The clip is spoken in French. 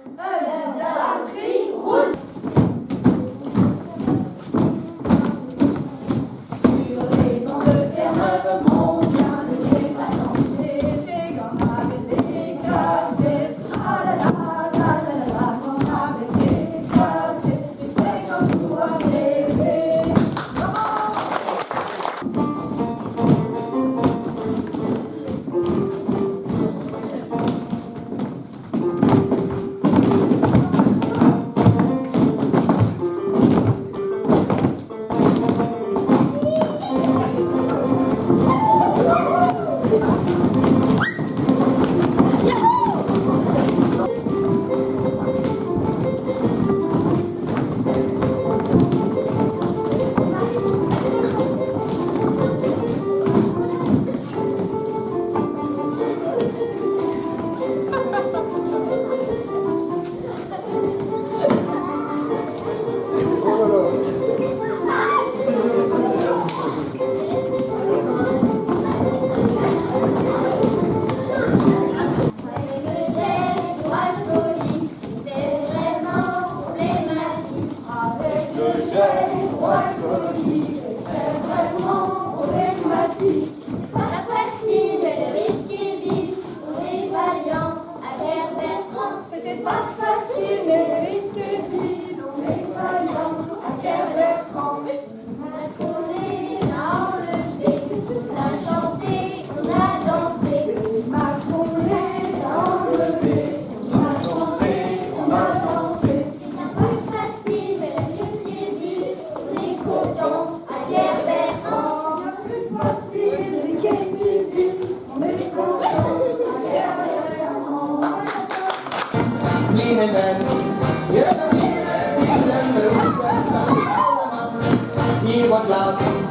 La tri, roule. Sur les bancs de Terre-Neuve, mon bien les patents, des gammes avec des cassettes. Ah là là, la la la, comme avec des cassettes, des comme nous à rêver. C'était pas facile, mais c'était vide, on est vaillant, à Kerbertrand. Parce qu'on les a enlevés, on a chanté, on a dansé. Parce qu'on les a enlevés, on a chanté, on a dansé. C'est pas facile, mais le risque est vide, on est content, à Kerbertrand. C'est plus facile, mais qu'est-ce vide, on est content, à Kerbertrand. He was loved.